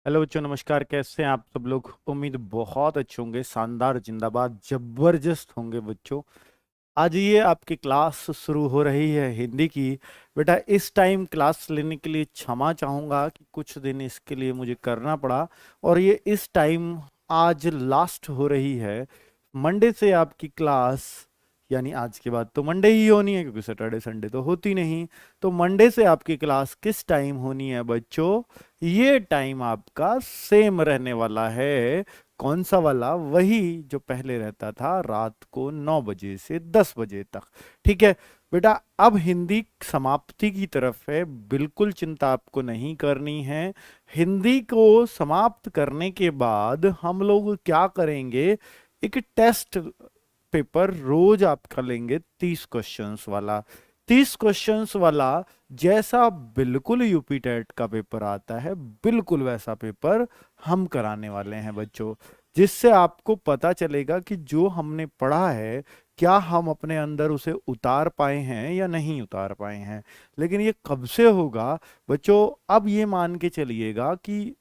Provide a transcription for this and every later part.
Hello बच्चों, नमस्कार। कैसे हैं आप सब लोग? उम्मीद बहुत अच्छे होंगे। शानदार, जिंदाबाद, जबरदस्त होंगे बच्चों। आज ये आपकी क्लास शुरू हो रही है हिंदी की। बेटा, इस टाइम क्लास लेने के लिए क्षमा चाहूँगा कि कुछ दिन इसके लिए मुझे करना पड़ा। और ये इस टाइम आज लास्ट हो रही है। मंडे से आपकी क्लास, यानी आज के बाद तो मंडे ही होनी है, क्योंकि सैटरडे संडे तो होती नहीं। तो मंडे से आपकी क्लास किस टाइम होनी है बच्चों? ये टाइम आपका सेम रहने वाला है। कौन सा वाला? वही जो पहले रहता था, रात को 9 बजे से 10 बजे तक। ठीक है बेटा, अब हिंदी समाप्ति की तरफ है। बिल्कुल चिंता आपको नहीं करनी है। हिंदी को समाप्त करने के बाद हम लोग क्या करेंगे, एक टेस्ट पेपर रोज आपका लेंगे, 30 क्वेश्चंस वाला। 30 क्वेश्चंस वाला, जैसा बिल्कुल यूपी टेट का पेपर आता है, बिल्कुल वैसा पेपर हम कराने वाले हैं बच्चों। जिससे आपको पता चलेगा कि जो हमने पढ़ा है, क्या हम अपने अंदर उसे उतार पाए हैं या नहीं उतार पाए हैं। लेकिन ये कब से होगा बच्चों? अब ये मान के चलिएगा कि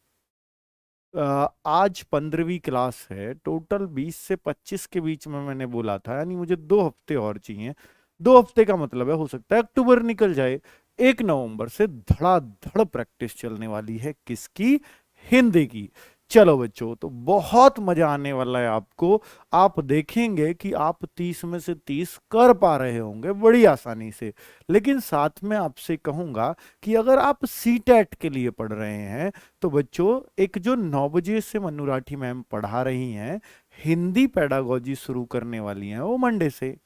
आज 15वीं क्लास है। टोटल 20 से 25 के बीच में मैंने बोला था, यानी मुझे 2 हफ्ते और चाहिए। 2 हफ्ते का मतलब है, हो सकता है अक्टूबर निकल जाए। 1 नवंबर से धड़ाधड़ प्रैक्टिस चलने वाली है। किसकी? हिंदी की। चलो बच्चों, तो बहुत मजा आने वाला है आपको। आप देखेंगे कि आप 30 में से 30 कर पा रहे होंगे बड़ी आसानी से। लेकिन साथ में आपसे कहूंगा कि अगर आप सी टेट के लिए पढ़ रहे हैं, तो बच्चों एक जो 9 बजे से मन्नू राठी मैम पढ़ा रही हैं, हिंदी पेडागोजी शुरू करने वाली हैं वो मंडे से।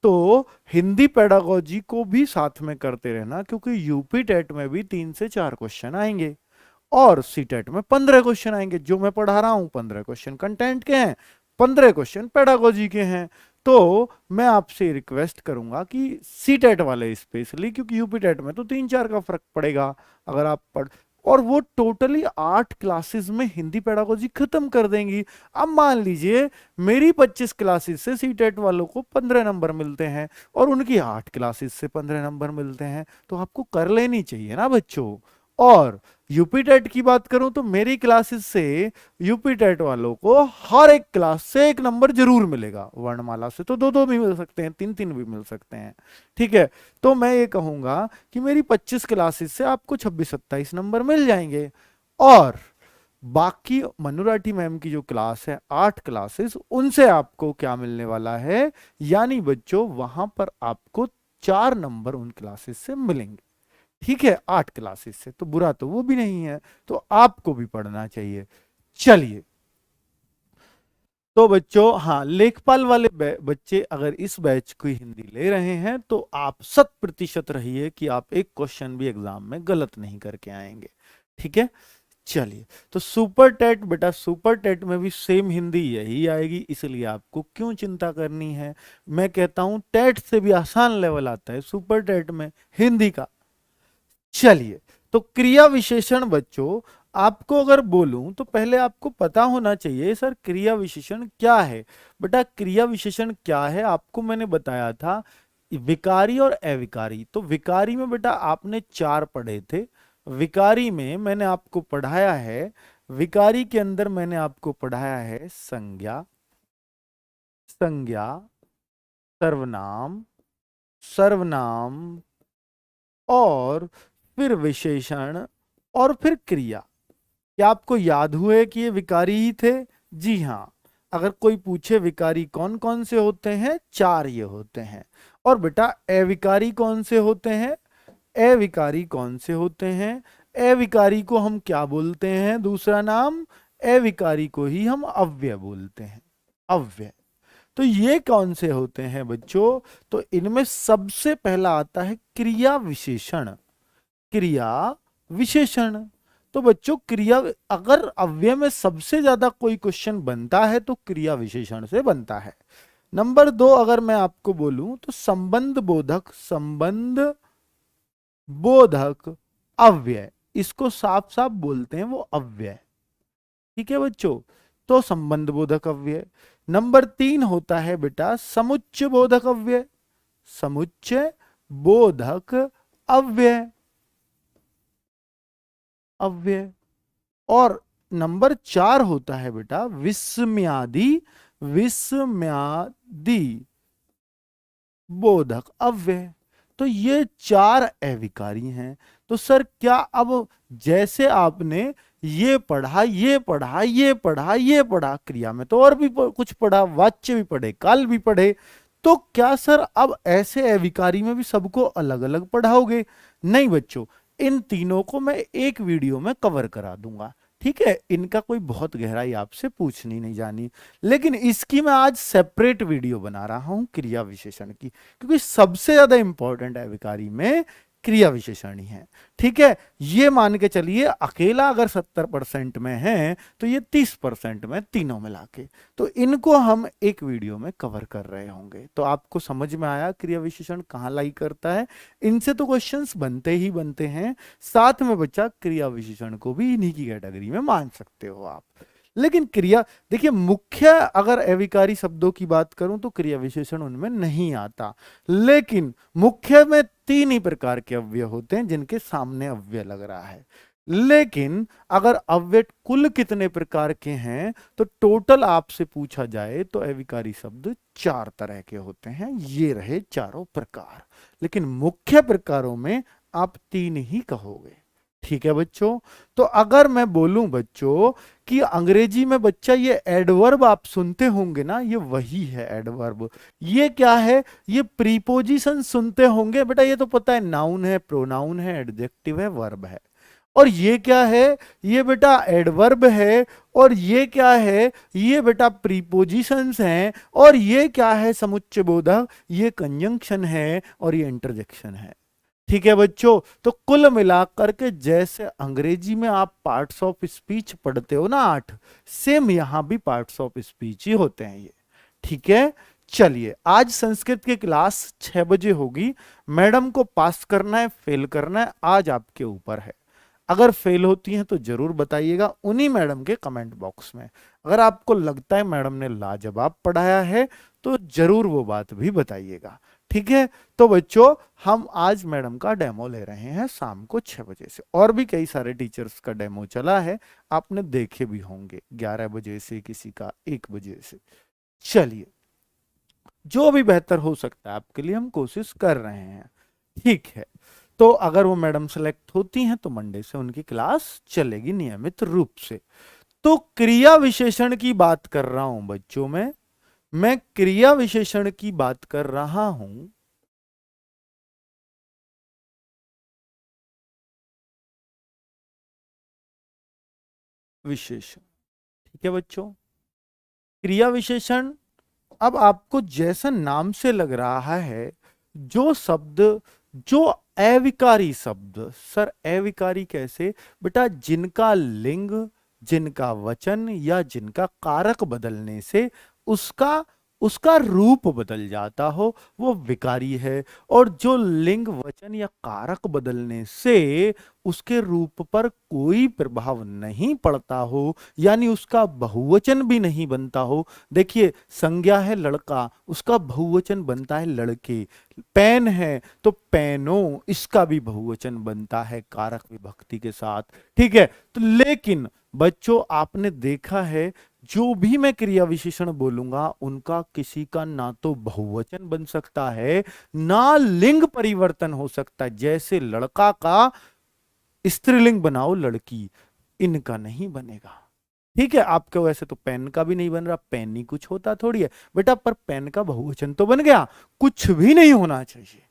तो हिंदी पेडागोजी को भी साथ में करते रहना, क्योंकि यूपी टेट में भी 3 से 4 क्वेश्चन आएंगे और सी टेट में 15 क्वेश्चन आएंगे। जो मैं पढ़ा रहा हूं 15 क्वेश्चन कंटेंट के हैं, 15 क्वेश्चन पेडागोजी के हैं। तो मैं आपसे रिक्वेस्ट करूंगा कि सी टेट वाले स्पेशली, क्योंकि यूपी टेट में तो 3-4 का फर्क पड़ेगा अगर आप पढ़, और वो टोटली 8 क्लासेस में हिंदी पेडागोजी खत्म कर देंगी। अब मान लीजिए मेरी 25 क्लासेस से सी टेट वालों को 15 नंबर मिलते हैं और उनकी 8 क्लासेस से 15 नंबर मिलते हैं, तो आपको कर लेनी चाहिए ना बच्चों। और यूपी टेट की बात करूं तो मेरी क्लासेस से यूपी टेट वालों को हर एक क्लास से 1 नंबर जरूर मिलेगा। वर्णमाला से तो 2-2 भी मिल सकते हैं, 3-3 भी मिल सकते हैं। ठीक है, तो मैं ये कहूंगा कि मेरी 25 क्लासेस से आपको 26-27 नंबर मिल जाएंगे। और बाकी मनु राठी मैम की जो क्लास है, 8 क्लासेस, उनसे आपको क्या मिलने वाला है, यानी बच्चों वहां पर आपको 4 नंबर उन क्लासेस से मिलेंगे। ठीक है, 8 क्लासेस से, तो बुरा तो वो भी नहीं है। तो आपको भी पढ़ना चाहिए। चलिए, तो बच्चों, हाँ, लेखपाल वाले बच्चे अगर इस बैच की हिंदी ले रहे हैं, तो आप 100% रहिए कि आप एक क्वेश्चन भी एग्जाम में गलत नहीं करके आएंगे। ठीक है, चलिए। तो सुपर टेट बेटा, सुपर टेट में भी सेम हिंदी यही आएगी, इसलिए आपको क्यों चिंता करनी है। मैं कहता हूं टेट से भी आसान लेवल आता है सुपर टेट में हिंदी का। चलिए, तो क्रिया विशेषण बच्चों, आपको अगर बोलूं तो पहले आपको पता होना चाहिए सर क्रिया विशेषण क्या है। बेटा, क्रिया विशेषण क्या है आपको मैंने बताया था, विकारी और अविकारी। तो विकारी में बेटा आपने 4 पढ़े थे। विकारी में मैंने आपको पढ़ाया है, विकारी के अंदर मैंने आपको पढ़ाया है संज्ञा, संज्ञा, सर्वनाम, सर्वनाम, और फिर विशेषण, और फिर क्रिया। क्या आपको याद हुए कि ये विकारी ही थे? जी हाँ। अगर कोई पूछे विकारी कौन कौन से होते हैं, 4 ये होते हैं। और बेटा अविकारी कौन से होते हैं? अविकारी कौन से होते हैं? अविकारी को हम क्या बोलते हैं? दूसरा नाम, अविकारी को ही हम अव्यय बोलते हैं। अव्यय। तो ये कौन से होते हैं बच्चों? तो इनमें सबसे पहला आता है क्रिया विशेषण। क्रिया विशेषण। तो बच्चों क्रिया, अगर अव्यय में सबसे ज्यादा कोई क्वेश्चन बनता है तो क्रिया विशेषण से बनता है। नंबर 2 अगर मैं आपको बोलूं तो संबंध बोधक, संबंध बोधक अव्यय, इसको साफ साफ बोलते हैं वो अव्यय। ठीक है बच्चों, तो संबंध बोधक अव्यय। नंबर 3 होता है बेटा समुच्चय बोधक अव्यय, समुच्चय बोधक अव्यय, अव्यय। और नंबर 4 होता है बेटा विस्मयादि, विस्मयादि बोधक अव्यय। तो ये 4 अविकारी हैं। तो सर क्या अब जैसे आपने ये पढ़ा, ये पढ़ा, ये पढ़ा, ये पढ़ा, क्रिया में तो और भी कुछ पढ़ा, वाच्य भी पढ़े, काल भी पढ़े, तो क्या सर अब ऐसे अविकारी में भी सबको अलग अलग पढ़ाओगे? नहीं बच्चों, इन तीनों को मैं एक वीडियो में कवर करा दूंगा, ठीक है। इनका कोई बहुत गहराई आपसे पूछनी नहीं जानी, लेकिन इसकी मैं आज सेपरेट वीडियो बना रहा हूं क्रिया विशेषण की, क्योंकि सबसे ज्यादा इंपॉर्टेंट है विकारी में क्रिया विशेषण ही है, ठीक है। ये मान के चलिए अकेला अगर 70% में है तो ये 30% में, तीनों मिला के, तो इनको हम एक वीडियो में कवर कर रहे होंगे। तो आपको समझ में आया क्रिया विशेषण कहाँ लाई करता है। इनसे तो क्वेश्चंस बनते ही बनते हैं, साथ में बच्चा क्रिया विशेषण को भी इन्हीं की कैटेगरी में मान सकते हो आप। लेकिन क्रिया देखिए, मुख्य अगर अविकारी शब्दों की बात करूं तो क्रिया विशेषण उनमें नहीं आता, लेकिन मुख्य में 3 ही प्रकार के अव्यय होते हैं जिनके सामने अव्यय लग रहा है। लेकिन अगर अव्यय कुल कितने प्रकार के हैं तो टोटल आपसे पूछा जाए तो अविकारी शब्द 4 तरह के होते हैं। ये रहे चारों प्रकार, लेकिन मुख्य प्रकारों में आप 3 ही कहोगे, ठीक है बच्चों। तो अगर मैं बोलूं बच्चों कि अंग्रेजी में बच्चा ये एडवर्ब आप सुनते होंगे ना, ये वही है एडवर्ब। ये क्या है? ये प्रीपोजिशन सुनते होंगे बेटा, ये तो पता है नाउन है, प्रोनाउन है, एडजेक्टिव है, वर्ब है। और ये क्या है? ये बेटा एडवर्ब है। और ये क्या है? ये बेटा प्रीपोजिशंस हैं। और ये क्या है? समुच्चय बोधक, ये कंजंक्शन है और ये इंटरजेक्शन है, ठीक है बच्चों। तो कुल मिलाकर के जैसे अंग्रेजी में आप पार्ट्स ऑफ स्पीच पढ़ते हो ना 8, सेम यहां भी पार्ट्स ऑफ स्पीच ही होते हैं ये, ठीक है। चलिए, आज संस्कृत की क्लास 6 बजे होगी। मैडम को पास करना है, फेल करना है, आज आपके ऊपर है। अगर फेल होती हैं तो जरूर बताइएगा उन्हीं मैडम के कमेंट बॉक्स में। अगर आपको लगता है मैडम ने लाजवाब पढ़ाया है तो जरूर वो बात भी बताइएगा, ठीक है। तो बच्चों, हम आज मैडम का डेमो ले रहे हैं शाम को 6 बजे से। और भी कई सारे टीचर्स का डेमो चला है, आपने देखे भी होंगे, 11 बजे से, किसी का 1 बजे से। चलिए, जो भी बेहतर हो सकता है आपके लिए हम कोशिश कर रहे हैं, ठीक है। तो अगर वो मैडम सेलेक्ट होती हैं तो मंडे से उनकी क्लास चलेगी नियमित रूप से। तो क्रिया विशेषण की बात कर रहा हूं बच्चों में, मैं क्रिया विशेषण की बात कर रहा हूं। विशेषण, ठीक है बच्चों। क्रिया विशेषण, अब आपको जैसा नाम से लग रहा है, जो शब्द, जो अविकारी शब्द, सर अविकारी कैसे बेटा? जिनका लिंग, जिनका वचन या जिनका कारक बदलने से उसका उसका रूप बदल जाता हो, वो विकारी है। और जो लिंग, वचन या कारक बदलने से उसके रूप पर कोई प्रभाव नहीं पड़ता हो, यानी उसका बहुवचन भी नहीं बनता हो। देखिए, संज्ञा है लड़का, उसका बहुवचन बनता है लड़के। पेन है तो पेनो, इसका भी बहुवचन बनता है कारक विभक्ति के साथ, ठीक है। तो लेकिन बच्चों, आपने देखा है जो भी मैं क्रिया विशेषण बोलूंगा उनका किसी का ना तो बहुवचन बन सकता है, ना लिंग परिवर्तन हो सकता है। जैसे लड़का का स्त्रीलिंग बनाओ लड़की, इनका नहीं बनेगा, ठीक है। आपके वैसे तो पेन का भी नहीं बन रहा, पेन ही कुछ होता थोड़ी है बेटा, पर पेन का बहुवचन तो बन गया, कुछ भी नहीं होना चाहिए।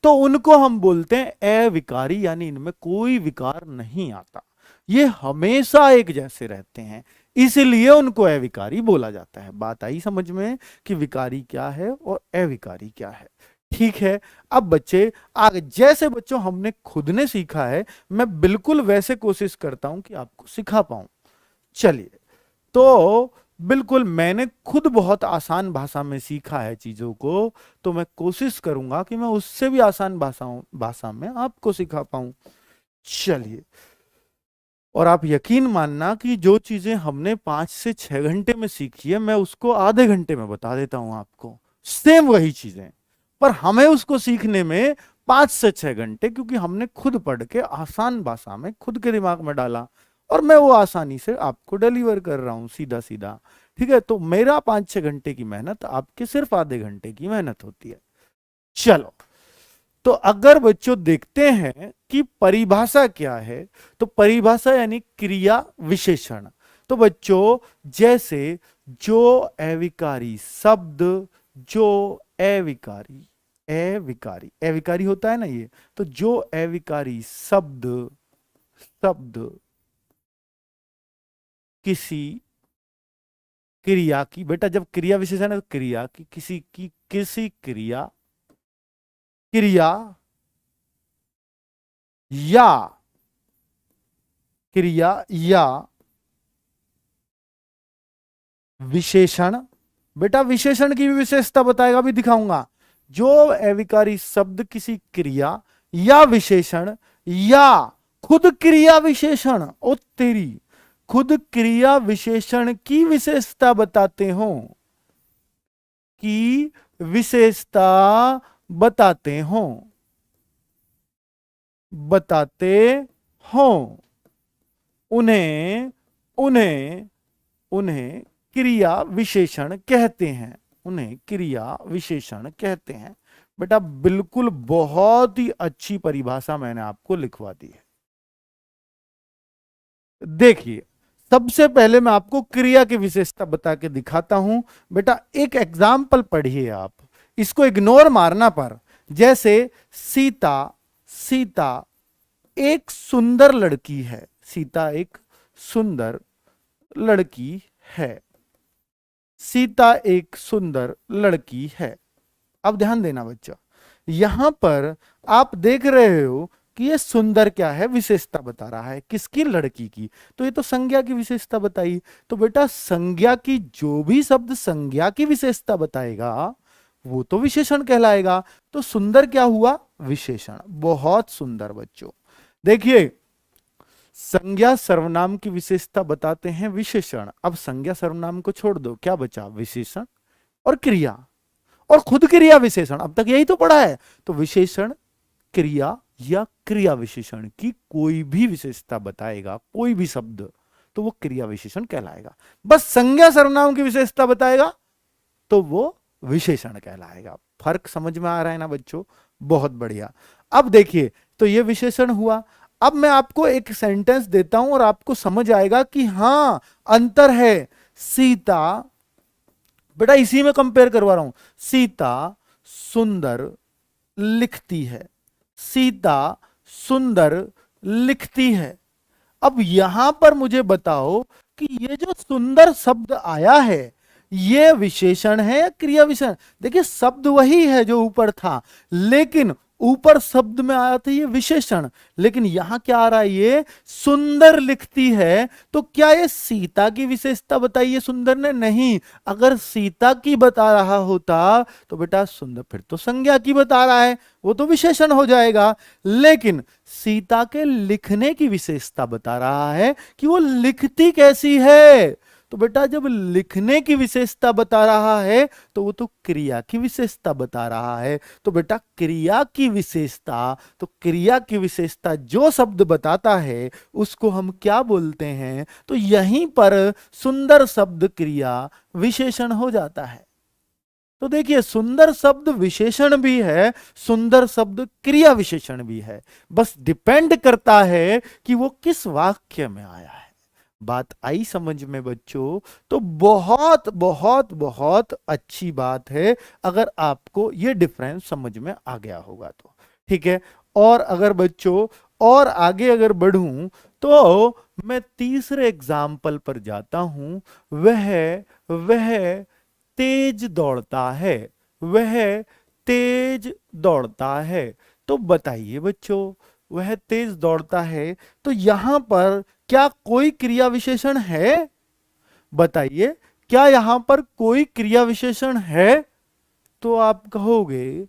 तो उनको हम बोलते हैं अविकारी, यानी इनमें कोई विकार नहीं आता, ये हमेशा एक जैसे रहते हैं, इसलिए उनको अविकारी बोला जाता है। बात आई समझ में कि विकारी क्या है और अविकारी क्या है, ठीक है। अब बच्चे आगे, जैसे बच्चों हमने खुद ने सीखा है, मैं बिल्कुल वैसे कोशिश करता हूं कि आपको सिखा पाऊं। चलिए, तो बिल्कुल मैंने खुद बहुत आसान भाषा में सीखा है चीजों को, तो मैं कोशिश करूंगा कि मैं उससे भी आसान भाषा में आपको सिखा पाऊं। चलिए, और आप यकीन मानना कि जो चीजें हमने 5 से 6 घंटे में सीखी है, मैं उसको आधे घंटे में बता देता हूं आपको, सेम वही चीजें, पर हमें उसको सीखने में 5 से 6 घंटे, क्योंकि हमने खुद पढ़ के आसान भाषा में खुद के दिमाग में डाला। और मैं वो आसानी से आपको डिलीवर कर रहा हूं सीधा सीधा। ठीक है, तो मेरा 5-6 घंटे की मेहनत आपके सिर्फ आधे घंटे की मेहनत होती है। चलो, तो अगर बच्चों देखते हैं कि परिभाषा क्या है, तो परिभाषा यानी क्रिया विशेषण। तो बच्चों जैसे जो अविकारी शब्द, जो अविकारी अविकारी अविकारी होता है ना ये, तो जो अविकारी शब्द शब्द किसी क्रिया की, बेटा जब क्रिया विशेषण है तो क्रिया की, किसी क्रिया क्रिया या क्रिया या विशेषण, बेटा विशेषण की भी विशेषता बताएगा, भी दिखाऊंगा। जो अविकारी शब्द किसी क्रिया या विशेषण या खुद क्रिया विशेषण, ओ तेरी, खुद क्रिया विशेषण की विशेषता बताते हो, की विशेषता बताते हो, बताते हो, उन्हें उन्हें उन्हें क्रिया विशेषण कहते हैं, उन्हें क्रिया विशेषण कहते हैं। बेटा बिल्कुल बहुत ही अच्छी परिभाषा मैंने आपको लिखवा दी है। देखिए, सबसे पहले मैं आपको क्रिया की विशेषता बता के दिखाता हूं। बेटा एक एग्जाम्पल पढ़िए आप, इसको इग्नोर मारना पर। जैसे सीता, सीता एक सुंदर लड़की है, सीता एक सुंदर लड़की है, सीता एक सुंदर लड़की है। अब ध्यान देना बच्चा, यहां पर आप देख रहे हो कि ये सुंदर क्या है, विशेषता बता रहा है, किसकी, लड़की की। तो ये तो संज्ञा की विशेषता बताई। तो बेटा संज्ञा की, जो भी शब्द संज्ञा की विशेषता बताएगा वो तो विशेषण कहलाएगा। तो सुंदर क्या हुआ, विशेषण। बहुत सुंदर बच्चों। देखिए संज्ञा सर्वनाम की विशेषता बताते हैं विशेषण। अब संज्ञा सर्वनाम को छोड़ दो, क्या बचा, विशेषण और क्रिया और खुद क्रिया विशेषण। अब तक यही तो पढ़ा है। तो विशेषण, क्रिया या क्रिया विशेषण की कोई भी विशेषता बताएगा, कोई भी शब्द, तो वो क्रिया विशेषण कहलाएगा। बस संज्ञा सर्वनाम की विशेषता बताएगा तो वो विशेषण कहलाएगा। फर्क समझ में आ रहा है ना बच्चों? बहुत बढ़िया। अब देखिए, तो ये विशेषण हुआ। अब मैं आपको एक सेंटेंस देता हूं और आपको समझ आएगा कि हां अंतर है। सीता, बेटा इसी में कंपेयर करवा रहा हूं, सीता सुंदर लिखती है, सीता सुंदर लिखती है। अब यहां पर मुझे बताओ कि ये जो सुंदर शब्द आया है ये विशेषण है या क्रिया विशेषण? देखिए शब्द वही है जो ऊपर था, लेकिन ऊपर शब्द में आया था ये विशेषण, लेकिन यहां क्या आ रहा है, ये सुंदर लिखती है। तो क्या ये सीता की विशेषता बताई है सुंदर ने? नहीं। अगर सीता की बता रहा होता तो बेटा सुंदर फिर तो संज्ञा की बता रहा है, वो तो विशेषण हो जाएगा। लेकिन सीता के लिखने की विशेषता बता रहा है कि वो लिखती कैसी है। तो बेटा जब लिखने की विशेषता बता रहा है तो वो तो क्रिया की विशेषता बता रहा है। तो बेटा क्रिया की विशेषता, तो क्रिया की विशेषता जो शब्द बताता है उसको हम क्या बोलते हैं? तो यहीं पर सुंदर शब्द क्रिया विशेषण हो जाता है। तो देखिए सुंदर शब्द विशेषण भी है, सुंदर शब्द क्रिया विशेषण भी है। बस डिपेंड करता है कि वो किस वाक्य में आया है। बात आई समझ में बच्चों? तो बहुत बहुत बहुत अच्छी बात है अगर आपको ये डिफरेंस समझ में आ गया होगा तो। ठीक है, और अगर बच्चों और आगे अगर बढ़ूं तो मैं तीसरे एग्जाम्पल पर जाता हूं। वह तेज दौड़ता है, वह तेज दौड़ता है। तो बताइए बच्चों, वह तेज दौड़ता है, तो यहां पर क्या कोई क्रिया विशेषण है? बताइए, क्या यहां पर कोई क्रिया विशेषण है? तो आप कहोगे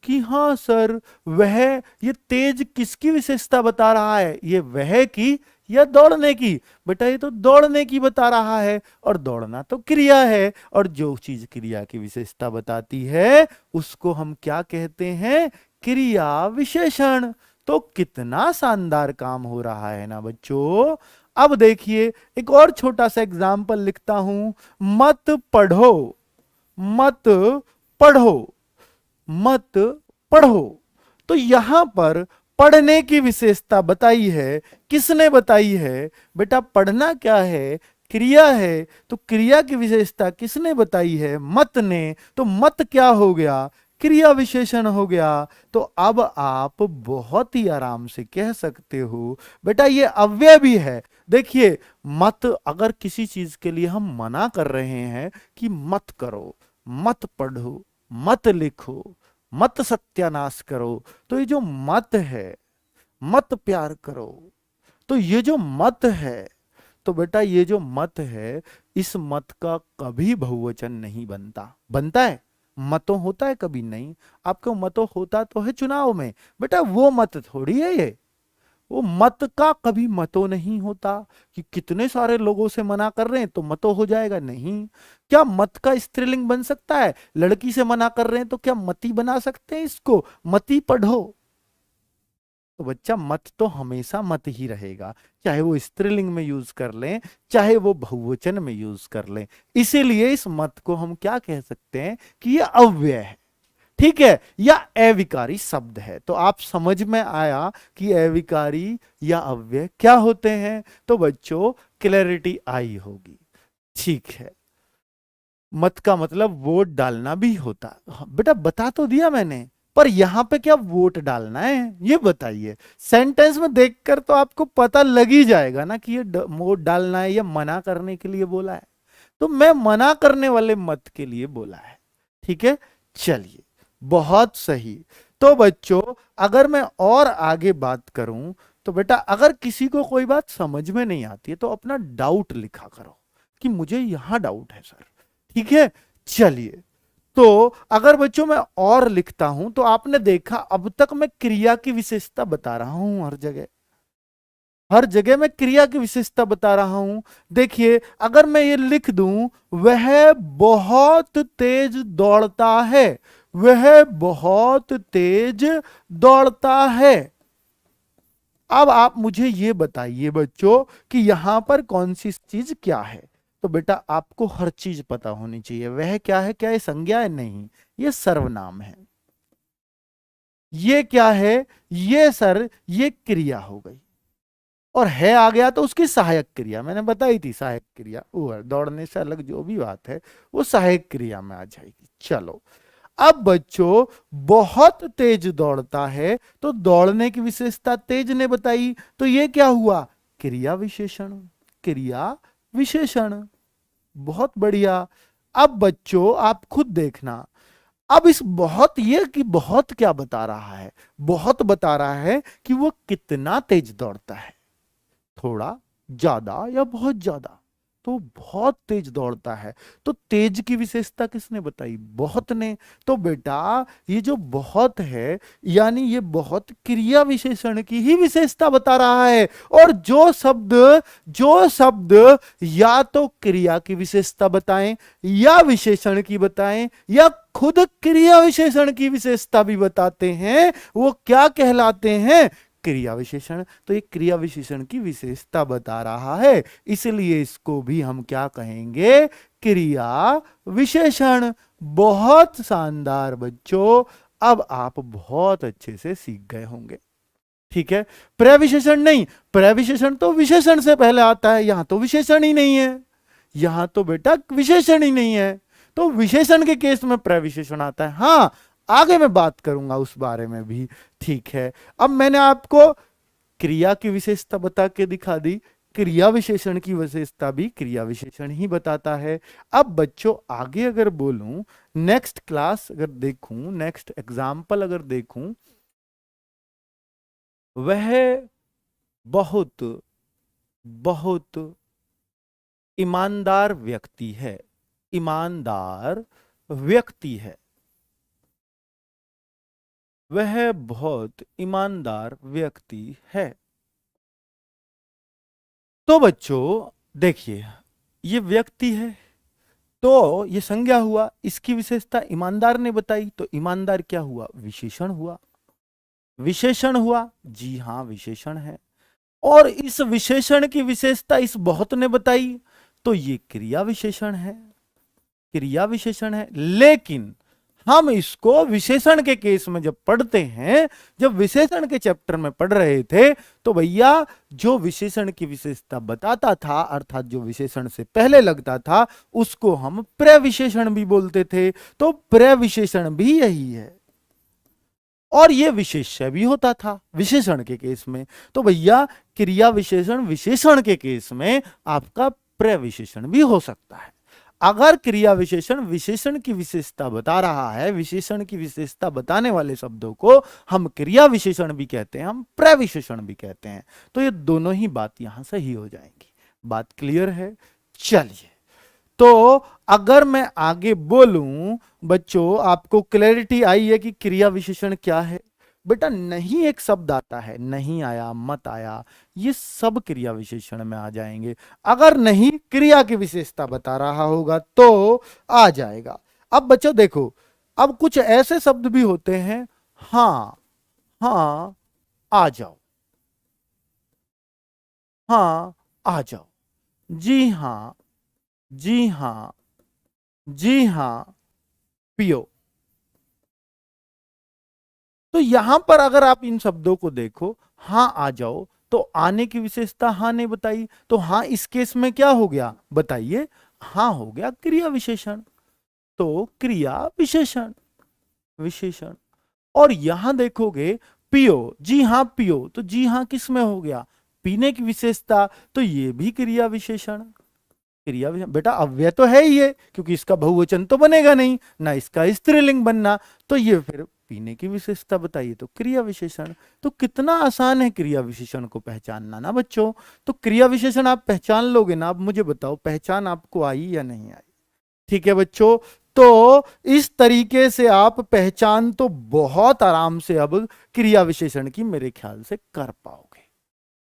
कि हां सर, वह, ये तेज किसकी विशेषता बता रहा है, ये वह की या दौड़ने की? बेटा ये तो दौड़ने की बता रहा है, और दौड़ना तो क्रिया है, और जो चीज क्रिया की विशेषता बताती है उसको हम क्या कहते हैं? क्रिया विशेषण। तो कितना शानदार काम हो रहा है ना बच्चों। अब देखिए एक और छोटा सा एग्जाम्पल लिखता हूं। मत पढ़ो, मत पढ़ो, मत पढ़ो। तो यहां पर पढ़ने की विशेषता बताई है। किसने बताई है? बेटा पढ़ना क्या है? क्रिया है। तो क्रिया की विशेषता किसने बताई है? मत ने। तो मत क्या हो गया? क्रिया विशेषण हो गया। तो अब आप बहुत ही आराम से कह सकते हो बेटा ये अव्यय भी है। देखिए मत, अगर किसी चीज के लिए हम मना कर रहे हैं कि मत करो, मत पढ़ो, मत लिखो, मत सत्यानाश करो, तो ये जो मत है, मत प्यार करो, तो ये जो मत है, तो बेटा ये जो मत है, इस मत का कभी बहुवचन नहीं बनता। बनता है? मतों होता है? कभी नहीं। आपको मतों होता तो है चुनाव में, बेटा वो मत थोड़ी है ये। वो मत का कभी मतों नहीं होता कि कितने सारे लोगों से मना कर रहे हैं तो मतों हो जाएगा, नहीं। क्या मत का स्त्रीलिंग बन सकता है? लड़की से मना कर रहे हैं तो क्या मती बना सकते हैं इसको? मती पढ़ो। तो बच्चा मत तो हमेशा मत ही रहेगा, चाहे वो स्त्रीलिंग में यूज कर लें, चाहे वो बहुवचन में यूज कर लें। इसीलिए इस मत को हम क्या कह सकते हैं कि ये अव्यय है, ठीक है, या अविकारी शब्द है। तो आप समझ में आया कि अविकारी या अव्यय क्या होते हैं। तो बच्चों क्लैरिटी आई होगी, ठीक है। मत का मतलब वोट डालना भी होता है। हाँ, बेटा बता तो दिया मैंने, पर यहां पे क्या वोट डालना है ये बताइए। सेंटेंस में देखकर तो आपको पता लग ही जाएगा ना कि ये वोट डालना है या मना करने के लिए बोला है। तो मैं मना करने वाले मत के लिए बोला है, ठीक है। चलिए बहुत सही। तो बच्चों अगर मैं और आगे बात करूं तो बेटा अगर किसी को कोई बात समझ में नहीं आती है तो अपना डाउट लिखा करो कि मुझे यहां डाउट है सर, ठीक है। चलिए तो अगर बच्चों मैं और लिखता हूं तो आपने देखा अब तक मैं क्रिया की विशेषता बता रहा हूं हर जगह, हर जगह मैं क्रिया की विशेषता बता रहा हूं। देखिए अगर मैं ये लिख दूं वह बहुत तेज दौड़ता है, वह बहुत तेज दौड़ता है। अब आप मुझे ये बताइए बच्चों कि यहां पर कौन सी चीज क्या है। तो बेटा आपको हर चीज पता होनी चाहिए। वह क्या है? क्या ये संज्ञा है? नहीं, ये सर्वनाम है। ये क्या है? ये सर ये क्रिया हो गई, और है आ गया तो उसकी सहायक क्रिया मैंने बताई थी। सहायक क्रिया वो है, दौड़ने से अलग जो भी बात है वो सहायक क्रिया में आ जाएगी। चलो अब बच्चों बहुत तेज दौड़ता है, तो दौड़ने की विशेषता तेज ने बताई, तो ये क्या हुआ? क्रिया विशेषण, क्रिया विशेषण। बहुत बढ़िया। अब बच्चों आप खुद देखना, अब इस बहुत, ये कि बहुत क्या बता रहा है? बहुत बता रहा है कि वो कितना तेज दौड़ता है, थोड़ा, ज्यादा या बहुत ज्यादा। तो बहुत तेज दौड़ता है, तो तेज की विशेषता किसने बताई? बहुत ने। तो बेटा ये जो बहुत है यानी ये बहुत क्रिया विशेषण की ही विशेषता बता रहा है। और जो शब्द या तो क्रिया की विशेषता बताएं या विशेषण की बताएं या खुद क्रिया विशेषण की विशेषता भी बताते हैं, वो क्या कहलाते हैं? क्रिया विशेषण। तो ये क्रिया विशेषण की विशेषता बता रहा है, इसलिए इसको भी हम क्या कहेंगे? क्रिया विशेषण। बहुत शानदार बच्चों, अब आप बहुत अच्छे से सीख गए होंगे, ठीक है। प्रविशेषण नहीं, प्रविशेषण तो विशेषण से पहले आता है, यहां तो विशेषण ही नहीं है, यहां तो बेटा विशेषण ही नहीं है। तो विशेषण के केस में प्रविशेषण आता है। हां आगे मैं बात करूंगा उस बारे में भी, ठीक है। अब मैंने आपको क्रिया की विशेषता बता के दिखा दी, क्रिया विशेषण की विशेषता भी क्रिया विशेषण ही बताता है। अब बच्चों आगे अगर बोलूं, नेक्स्ट क्लास अगर देखूं, नेक्स्ट एग्जाम्पल अगर देखूं, वह बहुत बहुत ईमानदार व्यक्ति है, ईमानदार व्यक्ति है, वह बहुत ईमानदार व्यक्ति है। तो बच्चों देखिए ये व्यक्ति है, तो ये संज्ञा हुआ, इसकी विशेषता ईमानदार ने बताई, तो ईमानदार क्या हुआ? विशेषण हुआ। विशेषण हुआ, जी हाँ विशेषण है, और इस विशेषण की विशेषता इस बहुत ने बताई, तो ये क्रिया विशेषण है, क्रिया विशेषण है। लेकिन हम इसको विशेषण के केस में जब पढ़ते हैं, जब विशेषण के चैप्टर में पढ़ रहे थे, तो भैया जो विशेषण की विशेषता बताता था, अर्थात जो विशेषण से पहले लगता था, उसको हम प्रविशेषण भी बोलते थे। तो प्रविशेषण भी यही है, और ये विशेष्य भी होता था विशेषण के केस में। तो भैया क्रिया विशेषण विशेषण के केस में आपका प्रविशेषण भी हो सकता है। अगर क्रिया विशेषण विशेषण की विशेषता बता रहा है, विशेषण की विशेषता बताने वाले शब्दों को हम क्रिया विशेषण भी कहते हैं, हम प्रविशेषण भी कहते हैं। तो ये दोनों ही बात यहां सही हो जाएंगी। बात क्लियर है? चलिए, तो अगर मैं आगे बोलूं बच्चों, आपको क्लैरिटी आई है कि क्रिया विशेषण क्या है? बेटा नहीं एक शब्द आता है, नहीं आया, मत आया, ये सब क्रिया विशेषण में आ जाएंगे। अगर नहीं क्रिया की विशेषता बता रहा होगा तो आ जाएगा। अब बच्चों देखो, अब कुछ ऐसे शब्द भी होते हैं, हाँ हाँ आ जाओ, हाँ आ जाओ, जी हाँ, जी हाँ, जी हाँ, पियो। तो यहां पर अगर आप इन शब्दों को देखो, हां आ जाओ, तो आने की विशेषता हां ने बताई, तो हां इस केस में क्या हो गया बताइए? हां हो गया क्रिया विशेषण। तो क्रिया विशेषण, विशेषण। और यहां देखोगे पियो, जी हां पियो, तो जी हां किस में हो गया? पीने की विशेषता, तो ये भी क्रिया विशेषण। क्रिया विशेषण बेटा अव्यय तो है ही है, क्योंकि इसका बहुवचन तो बनेगा नहीं, ना इसका स्त्रीलिंग बनना, तो ये फिर पीने की विशेषता बताइए, तो क्रिया विशेषण। तो कितना आसान है क्रिया विशेषण को पहचानना ना बच्चों। तो क्रिया विशेषण आप पहचान लोगे ना। अब मुझे बताओ पहचान आपको आई या नहीं आई? ठीक है बच्चों, तो इस तरीके से आप पहचान तो बहुत आराम से अब क्रिया विशेषण की मेरे ख्याल से कर पाओगे।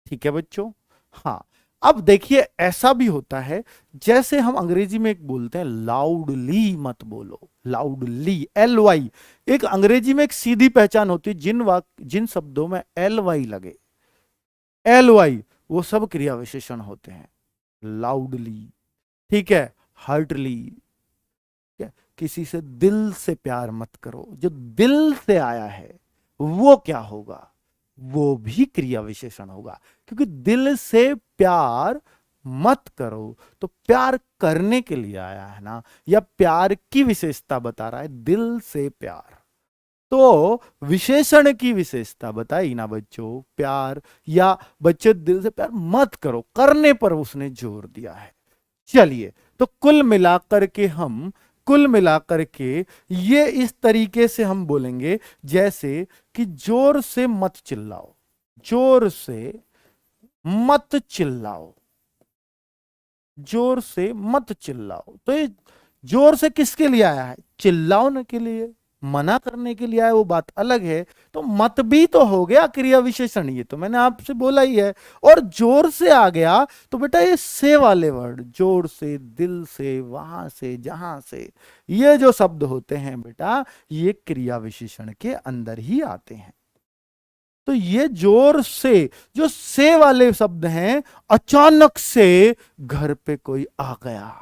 ठीक है बच्चों? हाँ। अब देखिए ऐसा भी होता है, जैसे हम अंग्रेजी में एक बोलते हैं लाउडली मत बोलो, लाउडली, एल वाई। एक अंग्रेजी में एक सीधी पहचान होती है, जिन शब्दों में एल वाई लगे, एल वाई, वो सब क्रिया विशेषण होते हैं। लाउडली, ठीक है, हार्टली, किसी से दिल से प्यार मत करो, जो दिल से आया है वो क्या होगा? वो भी क्रिया विशेषण होगा, क्योंकि दिल से प्यार मत करो, तो प्यार करने के लिए आया है ना, या प्यार की विशेषता बता रहा है, दिल से प्यार। तो विशेषण की विशेषता बताई ना बच्चों, प्यार, या बच्चे दिल से प्यार मत करो, करने पर उसने जोर दिया है। चलिए, तो कुल मिलाकर के ये इस तरीके से हम बोलेंगे, जैसे कि जोर से मत चिल्लाओ, जोर से मत चिल्लाओ, जोर से मत चिल्लाओ। तो ये जोर से किसके लिए आया है? चिल्लाने के लिए, मना करने के लिए आया, वो बात अलग है। तो मत भी तो हो गया क्रिया विशेषण, ये तो मैंने आपसे बोला ही है। और जोर से आ गया, तो बेटा ये से वाले वर्ड, जोर से, दिल से, वहां से, जहां से, ये जो शब्द होते हैं बेटा, ये क्रिया विशेषण के अंदर ही आते हैं। तो ये जोर से, जो से वाले शब्द हैं, अचानक से घर पे कोई आ गया,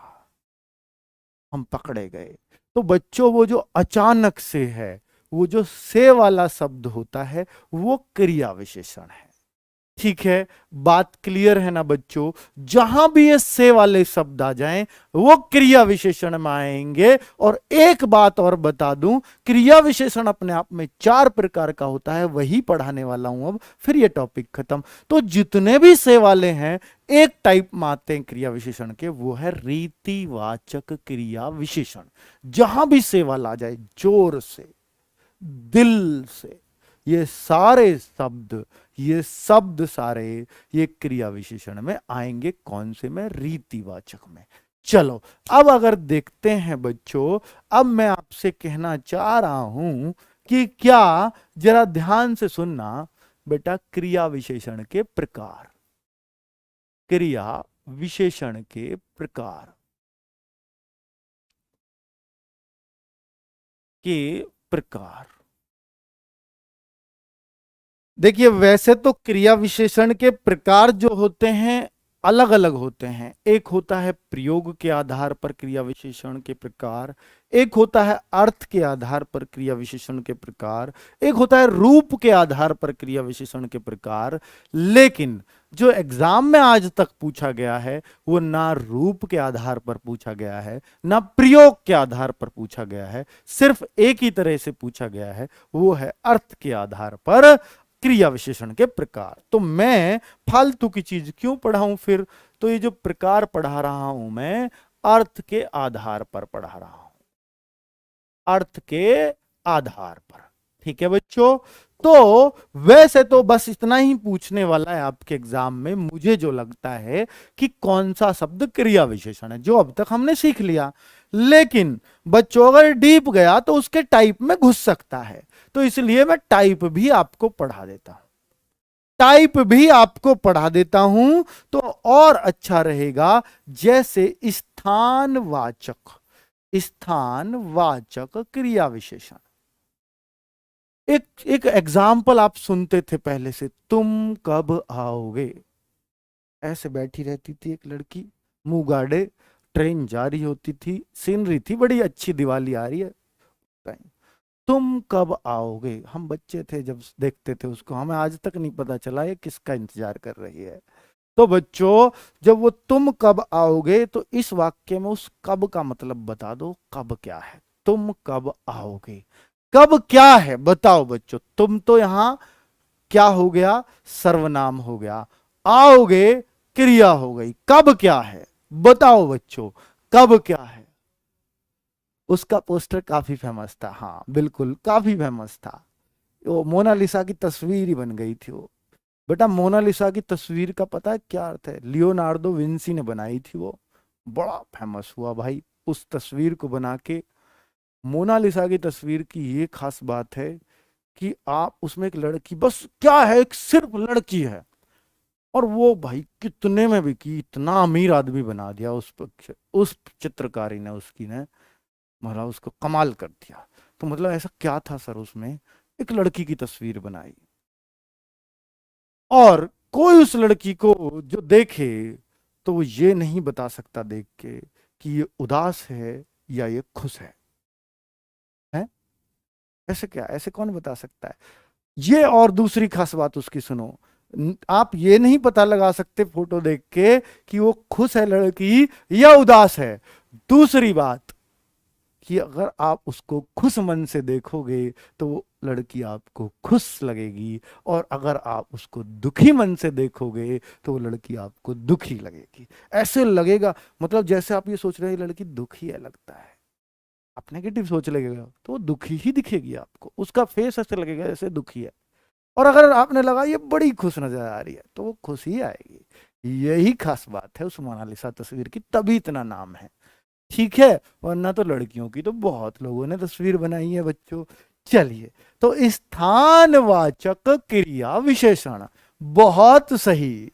हम पकड़े गए। तो बच्चों वो जो अचानक से है, वो जो से वाला शब्द होता है, वो क्रिया विशेषण है। ठीक है, बात क्लियर है ना बच्चों? जहां भी ये से वाले शब्द आ जाएं, वो क्रिया विशेषण में आएंगे। और एक बात और बता दूं, क्रिया विशेषण अपने आप में 4 प्रकार का होता है, वही पढ़ाने वाला हूं अब, फिर ये टॉपिक खत्म। तो जितने भी से वाले हैं, एक टाइप में आते हैं क्रिया विशेषण के, वो है रीतिवाचक क्रिया विशेषण। जहां भी से वाला आ जाए, जोर से, दिल से, ये सारे शब्द, ये शब्द सारे, ये क्रिया विशेषण में आएंगे। कौन से में? रीतिवाचक में। चलो, अब अगर देखते हैं बच्चों, अब मैं आपसे कहना चाह रहा हूं कि क्या, जरा ध्यान से सुनना बेटा, क्रिया विशेषण के प्रकार, क्रिया विशेषण के प्रकार, के प्रकार। देखिए वैसे तो क्रिया विशेषण के प्रकार जो होते हैं अलग अलग होते हैं। एक होता है प्रयोग के आधार पर क्रिया विशेषण के प्रकार, एक होता है अर्थ के आधार पर क्रिया विशेषण के प्रकार, एक होता है रूप के आधार पर क्रिया विशेषण के प्रकार। लेकिन जो एग्जाम में आज तक पूछा गया है वो ना रूप के आधार पर पूछा गया है ना प्रयोग के आधार पर पूछा गया है, सिर्फ एक ही तरह से पूछा गया है, वो है अर्थ के आधार पर क्रिया विशेषण के प्रकार। तो मैं फालतू की चीज क्यों पढ़ाऊं फिर? तो ये जो प्रकार पढ़ा रहा हूं मैं अर्थ के आधार पर पढ़ा रहा हूं, अर्थ के आधार पर। ठीक है बच्चों, तो वैसे तो बस इतना ही पूछने वाला है आपके एग्जाम में, मुझे जो लगता है कि कौन सा शब्द क्रिया विशेषण है, जो अब तक हमने सीख लिया। लेकिन बच्चों अगर डीप गया तो उसके टाइप में घुस सकता है, तो इसलिए मैं टाइप भी आपको पढ़ा देता हूं, टाइप भी आपको पढ़ा देता हूं तो और अच्छा रहेगा। जैसे स्थानवाचक, स्थानवाचक क्रिया विशेषण। एक एग्जाम्पल आप सुनते थे पहले से, तुम कब आओगे। ऐसे बैठी रहती थी एक लड़की, मुंह गाड़े, ट्रेन जा रही होती थी, सीनरी थी बड़ी अच्छी, दिवाली आ रही है, तुम कब आओगे। हम बच्चे थे जब देखते थे उसको, हमें आज तक नहीं पता चला ये किसका इंतजार कर रही है। तो बच्चों जब वो तुम कब आओगे तो इस वाक्य में उस कब का मतलब बता दो, कब क्या है, तुम कब आओगे, कब क्या है बताओ बच्चों। तुम तो यहां क्या हो गया, सर्वनाम हो गया, आओगे क्रिया हो गई, कब क्या है बताओ बच्चों, कब क्या है। उसका पोस्टर काफी फेमस था, हाँ बिल्कुल काफी फेमस था, वो मोनालिसा की तस्वीर ही बन गई थी वो। बेटा मोनालिसा की तस्वीर का पता है क्या अर्थ है? लियोनार्डो विंसी ने बनाई थी वो, बड़ा फेमस हुआ भाई उस तस्वीर को बना के। मोनालिसा की तस्वीर की ये खास बात है कि आप उसमें एक लड़की, बस क्या है एक सिर्फ लड़की है, और वो भाई कितने में बिकी, इतना अमीर आदमी बना दिया उस चित्रकारी ने, उसकी ने मतलब उसको कमाल कर दिया। तो मतलब ऐसा क्या था सर उसमें, एक लड़की की तस्वीर बनाई, और कोई उस लड़की को जो देखे तो वो ये नहीं बता सकता देख के कि ये उदास है या ये खुश है? ऐसे क्या, ऐसे कौन बता सकता है? ये और दूसरी खास बात उसकी सुनो, आप ये नहीं पता लगा सकते फोटो देख के कि वो खुश है लड़की या उदास है। दूसरी बात कि अगर आप उसको खुश मन से देखोगे तो वो लड़की आपको खुश लगेगी, और अगर आप उसको दुखी मन से देखोगे तो वो लड़की आपको दुखी लगेगी। ऐसे लगेगा, मतलब जैसे आप ये सोच रहे हैं लड़की दुखी है लगता है, आप नेगेटिव सोच लगेगा तो वो दुखी ही दिखेगी आपको, उसका फेस ऐसे लगेगा जैसे दुखी है। और अगर आपने लगा ये बड़ी खुश नजर आ रही है तो वो खुश ही आएगी। यही खास बात है उस मोनालिसा तस्वीर की, तभी इतना नाम है। ठीक है, वरना तो लड़कियों की तो बहुत लोगों ने तस्वीर बनाई है बच्चों। चलिए, तो स्थानवाचक क्रिया विशेषण, बहुत सही।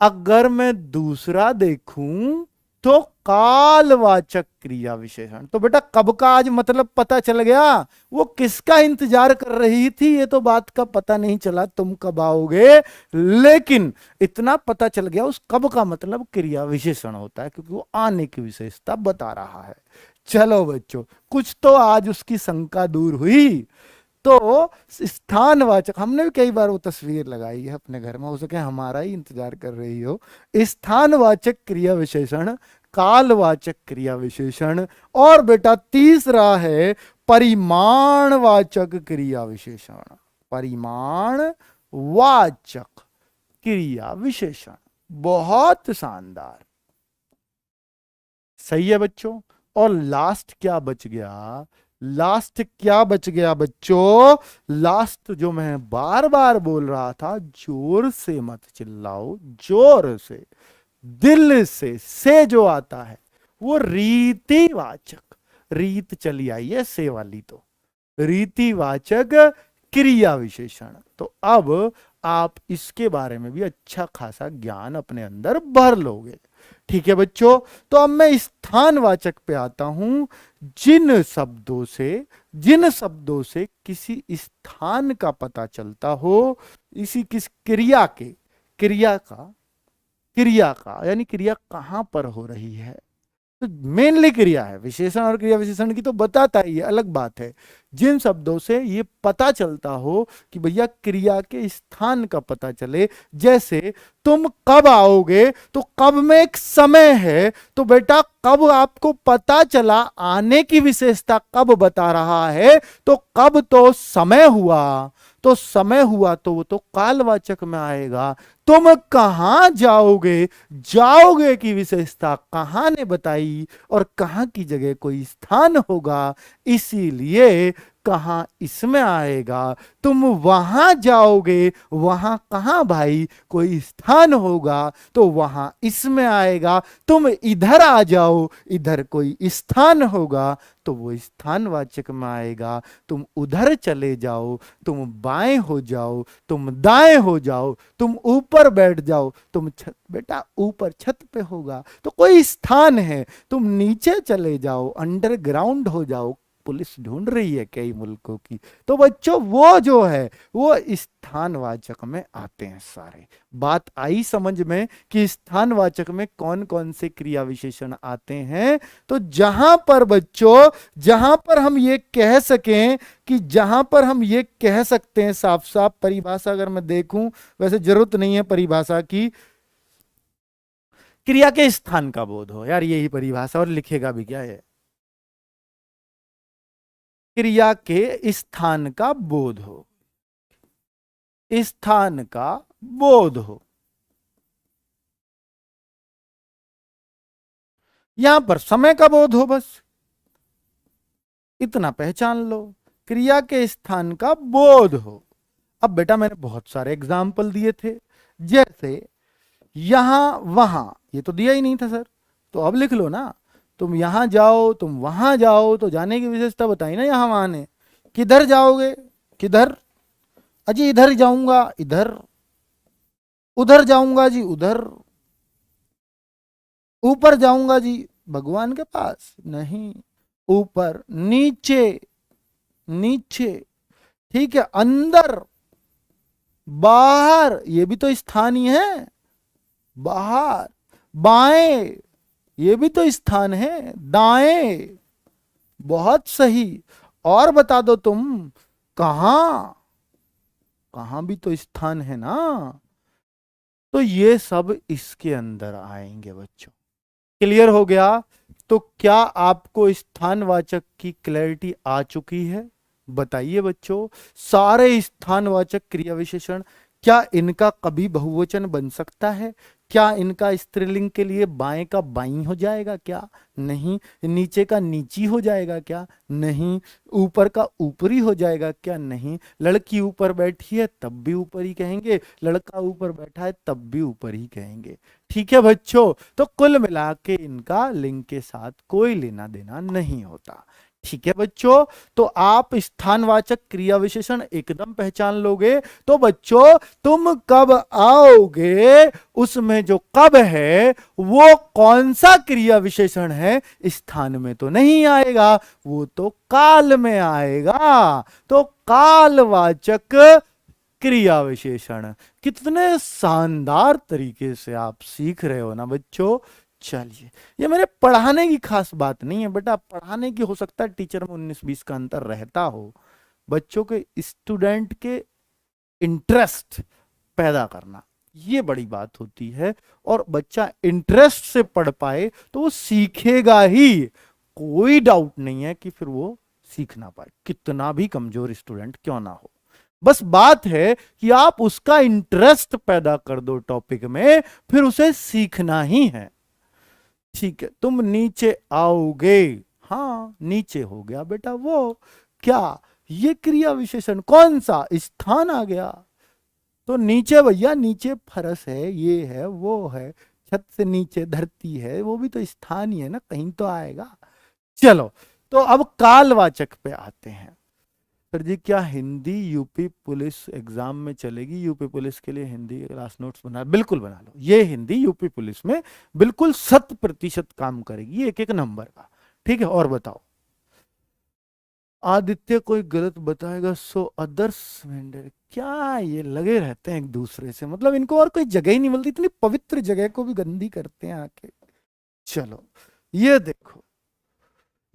अगर मैं दूसरा देखूं तो कालवाचक क्रिया विशेषण, तो बेटा कब का आज मतलब पता चल गया, वो किसका इंतजार कर रही थी ये तो बात का पता नहीं चला, तुम कब आओगे, लेकिन इतना पता चल गया उस कब का मतलब क्रिया विशेषण होता है, क्योंकि वो आने की विशेषता बता रहा है। चलो बच्चों, कुछ तो आज उसकी शंका दूर हुई। तो स्थानवाचक, हमने भी कई बार वो तस्वीर लगाई है अपने घर में, हो सके हमारा ही इंतजार कर रही हो। स्थानवाचक क्रिया विशेषण, कालवाचक क्रिया विशेषण, और बेटा तीसरा है परिमाणवाचक क्रिया विशेषण, परिमाणवाचक क्रिया विशेषण। बहुत शानदार, सही है बच्चों। और लास्ट क्या बच गया, लास्ट क्या बच गया बच्चों, लास्ट जो मैं बार बार बोल रहा था, जोर से मत चिल्लाओ, जोर से, दिल से जो आता है वो रीतिवाचक, रीत चली आई है से वाली, तो रीतिवाचक क्रिया विशेषण। तो अब आप इसके बारे में भी अच्छा खासा ज्ञान अपने अंदर भर लोगे। ठीक है बच्चों, तो अब मैं स्थानवाचक पे आता हूं। जिन शब्दों से किसी स्थान का पता चलता हो, इसी किस क्रिया का यानी क्रिया कहां पर हो रही है। तो मेनली क्रिया है, विशेषण और क्रिया विशेषण की तो बताता ही है, अलग बात है। जिन शब्दों से ये पता चलता हो कि भैया क्रिया के स्थान का पता चले, जैसे तुम कब आओगे, तो कब में एक समय है, तो बेटा कब आपको पता चला, आने की विशेषता कब बता रहा है, तो कब तो समय हुआ, तो वो तो कालवाचक में आएगा। तुम कहां जाओगे, जाओगे की विशेषता कहां ने बताई, और कहां की जगह कोई स्थान होगा, इसीलिए कहां इसमें आएगा। तुम वहां जाओगे, वहां कहां भाई, कोई स्थान होगा, तो वहां इसमें आएगा। तुम इधर आ जाओ, इधर कोई स्थान होगा, तो वो स्थानवाचक में आएगा। तुम उधर चले जाओ, तुम बाएं हो जाओ, तुम दाएं हो जाओ, तुम ऊपर बैठ जाओ, तुम छत, बेटा ऊपर छत पे होगा तो कोई स्थान है। तुम नीचे चले जाओ, अंडरग्राउंड हो जाओ, पुलिस ढूंढ रही है कई मुल्कों की, तो बच्चों वो जो है वो स्थानवाचक में आते हैं सारे। बात आई समझ में कि स्थानवाचक में कौन कौन से क्रिया विशेषण आते हैं। तो जहां पर बच्चों, जहां पर हम ये कह सकें कि जहां पर हम ये कह सकते हैं साफ साफ, परिभाषा अगर मैं देखूं, वैसे जरूरत नहीं है परिभाषा की, क्रिया के स्थान का बोध हो, यार यही परिभाषा, और लिखेगा भी क्या है, क्रिया के स्थान का बोध हो, स्थान का बोध हो। यहां पर समय का बोध हो, बस इतना पहचान लो, क्रिया के स्थान का बोध हो। अब बेटा मैंने बहुत सारे एग्जाम्पल दिए थे, जैसे यहां वहां, ये तो दिया ही नहीं था सर, तो अब लिख लो ना। तुम यहां जाओ, तुम वहां जाओ, तो जाने की विशेषता बताई ना यहां वहां ने। किधर जाओगे, किधर, अजी इधर जाऊंगा, इधर, उधर जाऊंगा जी, उधर, ऊपर जाऊंगा जी भगवान के पास, नहीं, ऊपर, नीचे, नीचे, ठीक है, अंदर, बाहर, ये भी तो स्थान ही है, बाहर, बाएं, ये भी तो स्थान है, दाएं, बहुत सही, और बता दो तुम, कहां, कहां भी तो स्थान है ना। तो ये सब इसके अंदर आएंगे बच्चों। क्लियर हो गया। तो क्या आपको स्थानवाचक की क्लैरिटी आ चुकी है, बताइए बच्चों। सारे स्थानवाचक क्रिया विशेषण, क्या इनका कभी बहुवचन बन सकता है, क्या इनका स्त्रीलिंग के लिए बाएं का बाई हो जाएगा क्या, नहीं, नीचे का नीची हो जाएगा क्या, नहीं, ऊपर का ऊपरी हो जाएगा क्या, नहीं, लड़की ऊपर बैठी है तब भी ऊपर ही कहेंगे, लड़का ऊपर बैठा है तब भी ऊपर ही कहेंगे। ठीक है बच्चों, तो कुल मिला के इनका लिंग के साथ कोई लेना देना नहीं होता। ठीक है बच्चों, तो आप स्थानवाचक क्रिया विशेषण एकदम पहचान लोगे। तो बच्चों तुम कब आओगे, उसमें जो कब है वो कौन सा क्रिया विशेषण है, स्थान में तो नहीं आएगा, वो तो काल में आएगा। तो कालवाचक क्रिया विशेषण, कितने शानदार तरीके से आप सीख रहे हो ना बच्चों। चलिए, ये मेरे पढ़ाने की खास बात नहीं है बेटा, पढ़ाने की हो सकता है टीचर में 19-20 का अंतर रहता हो, बच्चों के स्टूडेंट के इंटरेस्ट पैदा करना ये बड़ी बात होती है। और बच्चा इंटरेस्ट से पढ़ पाए तो वो सीखेगा ही, कोई डाउट नहीं है कि फिर वो सीख ना पाए, कितना भी कमजोर स्टूडेंट क्यों ना हो। बस बात है कि आप उसका इंटरेस्ट पैदा कर दो टॉपिक में, फिर उसे सीखना ही है। ठीक है, तुम नीचे आओगे, हाँ नीचे हो गया बेटा वो, क्या ये क्रिया विशेषण कौन सा, स्थान आ गया। तो नीचे भैया, नीचे फरस है, ये है वो है, छत से नीचे धरती है, वो भी तो स्थान ही है ना, कहीं तो आएगा। चलो, तो अब कालवाचक पे आते हैं। सर जी क्या हिंदी यूपी पुलिस एग्जाम में चलेगी? यूपी पुलिस के लिए हिंदी क्लास नोट्स बना, बिल्कुल बना लो। ये हिंदी यूपी पुलिस में बिल्कुल 100% काम करेगी, एक एक नंबर का। ठीक है, और बताओ। आदित्य कोई गलत बताएगा सो अदर्स वेंडर, क्या ये लगे रहते हैं एक दूसरे से, मतलब इनको और कोई जगह ही नहीं मिलती, इतनी पवित्र जगह को भी गंदी करते हैं आके। चलो ये देखो,